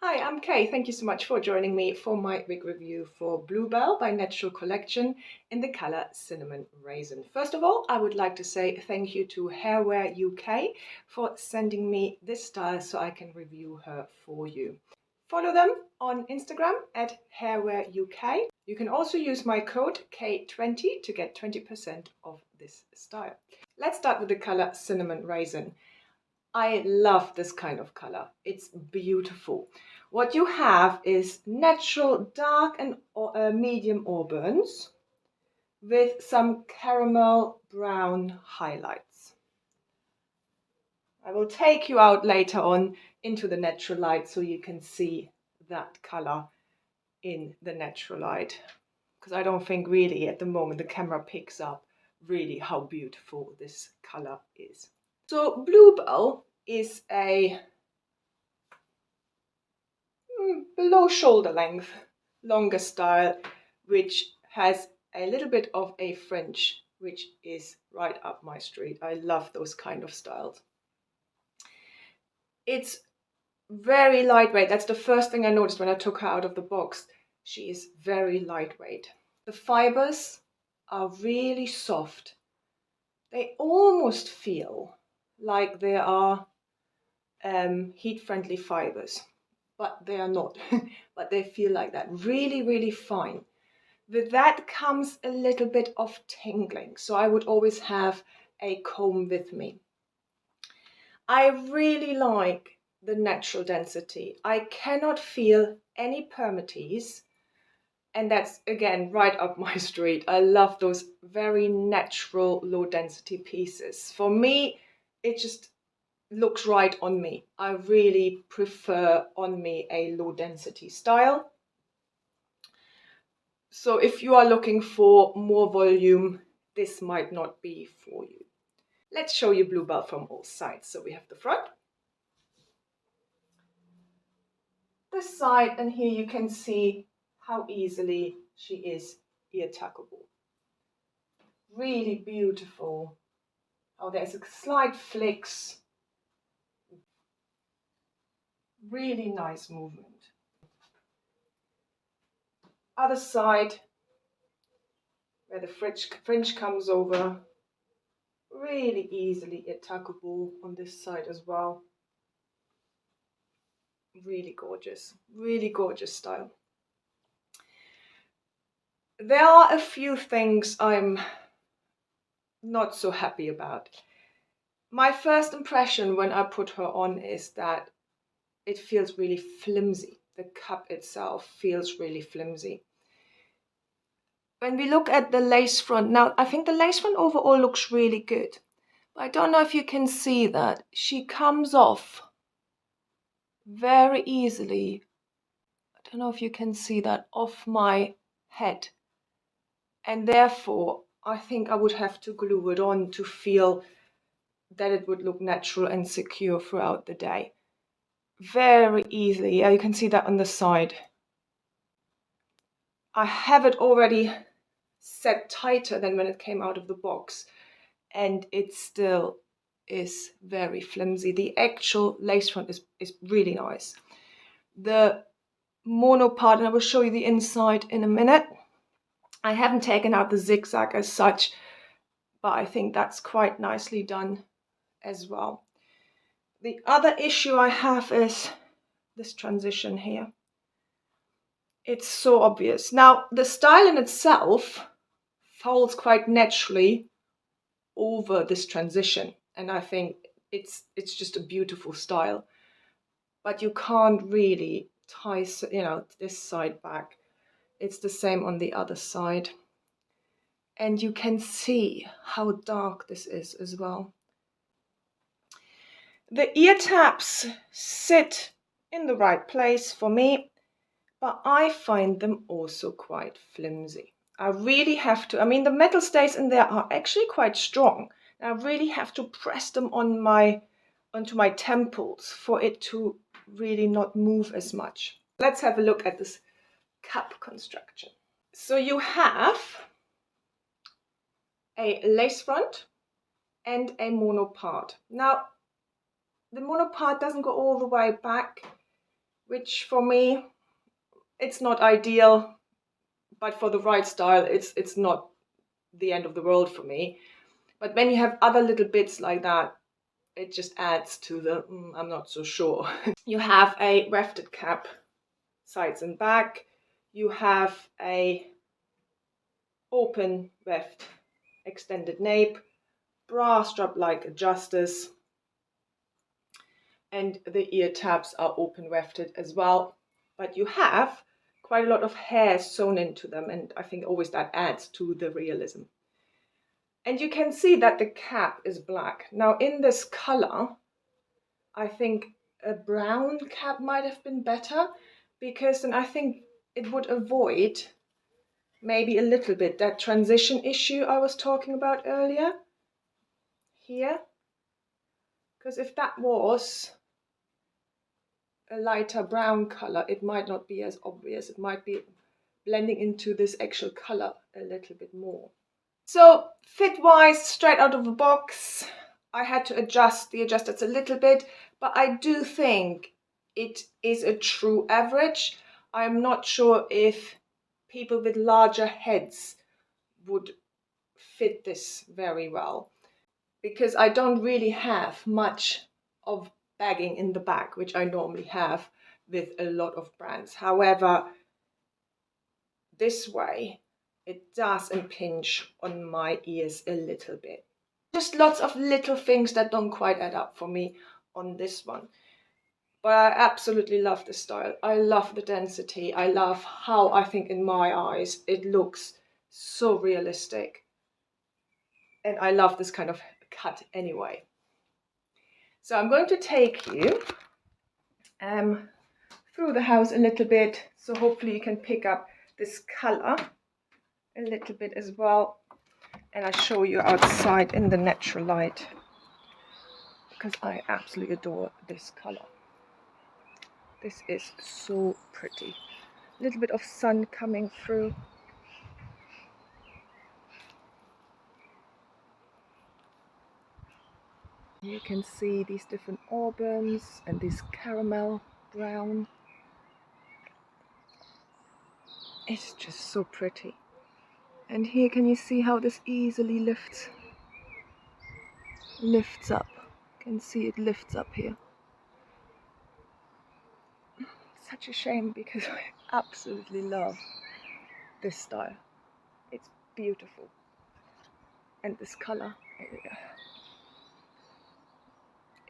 Hi, I'm Kay. Thank you so much for joining me for my wig review for Bluebell by Natural Collection in the color Cinnamon Raisin. First of all, I would like to say thank you to Hairwareuk UK for sending me this style so I can review her for you. Follow them on Instagram at Hairwareuk UK. You can also use my code K20 to get 20% off this style. Let's start with the color Cinnamon Raisin. I love this kind of color. It's beautiful. What you have is natural dark and medium auburns with some caramel brown highlights. I will take you out later on into the natural light so you can see that color in the natural light, because I don't think really at the moment the camera picks up really how beautiful this color is. So Bluebell is a below shoulder length, longer style, which has a little bit of a fringe, which is right up my street. I love those kind of styles. It's very lightweight. That's the first thing I noticed when I took her out of the box. She is very lightweight. The fibers are really soft. They almost feel like they are heat-friendly fibers, but they are not. But they feel like that. Really, really fine. With that comes a little bit of tingling, so I would always have a comb with me. I really like the natural density. I cannot feel any permatease, and that's again right up my street. I love those very natural low density pieces. For me, it just looks right on me. I really prefer on me a low density style. So if you are looking for more volume, this might not be for you. Let's show you Bluebell from all sides. So we have the front, this side, and here you can see how easily she is ear tuckable. Really beautiful. Oh, there's a slight flicks. Really nice movement. Other side, where the fringe comes over, really easily ear tuckable on this side as well. Really gorgeous style. There are a few things I'm not so happy about. My first impression when I put her on is that it feels really flimsy. The cup itself feels really flimsy. When we look at the lace front, now I think the lace front overall looks really good. But I don't know if you can see that. She comes off very easily. I don't know if you can see that off my head. And therefore, I think I would have to glue it on to feel that it would look natural and secure throughout the day. Very easily. Yeah, you can see that on the side. I have it already set tighter than when it came out of the box, and it still is very flimsy. The actual lace front is really nice. The mono part, and I will show you the inside in a minute. I haven't taken out the zigzag as such, but I think that's quite nicely done as well. The other issue I have is this transition here. It's so obvious. Now, the style in itself folds quite naturally over this transition, and I think it's just a beautiful style. But you can't really tie, this side back. It's the same on the other side. And you can see how dark this is as well. The ear tabs sit in the right place for me, but I find them also quite flimsy. I really have to, the metal stays in there are actually quite strong. I really have to press them onto my temples for it to really not move as much. Let's have a look at this cup construction. So you have a lace front and a mono part. Now, the mono part doesn't go all the way back, which for me, it's not ideal, but for the right style, it's not the end of the world for me. But when you have other little bits like that, it just adds to the, I'm not so sure. You have a wefted cap, sides and back. You have a open weft extended nape, bra strap like adjusters, and the ear tabs are open wefted as well. But you have quite a lot of hair sewn into them, and I think always that adds to the realism. And you can see that the cap is black. Now in this color, I think a brown cap might have been better, because then I think it would avoid maybe a little bit that transition issue I was talking about earlier here. Because if that was a lighter brown color, it might not be as obvious. It might be blending into this actual color a little bit more. So fit wise, straight out of the box, I had to adjust the adjusters a little bit, but I do think it is a true average. I'm not sure if people with larger heads would fit this very well, because I don't really have much of bagging in the back, which I normally have with a lot of brands. However, this way it does impinge on my ears a little bit. Just lots of little things that don't quite add up for me on this one. But I absolutely love the style. I love the density. I love how, I think in my eyes, it looks so realistic. And I love this kind of cut anyway. So I'm going to take you through the house a little bit, so hopefully you can pick up this color a little bit as well, and I show you outside in the natural light, because I absolutely adore this color. This is so pretty. A little bit of sun coming through. You can see these different auburns and this caramel brown. It's just so pretty. And here can you see how this easily lifts up. You can see it lifts up here. Such a shame, because I absolutely love this style. It's beautiful. And this color,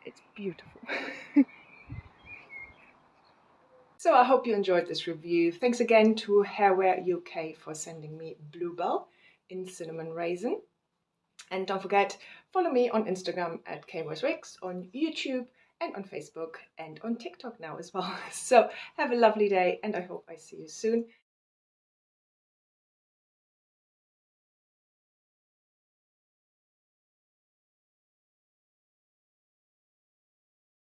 it's beautiful. So I hope you enjoyed this review. Thanks again to Hairwareuk UK for sending me Bluebell in cinnamon raisin. And don't forget, follow me on Instagram at Hairwareuk, on YouTube and on Facebook and on TikTok now as well. So have a lovely day, and I hope I see you soon.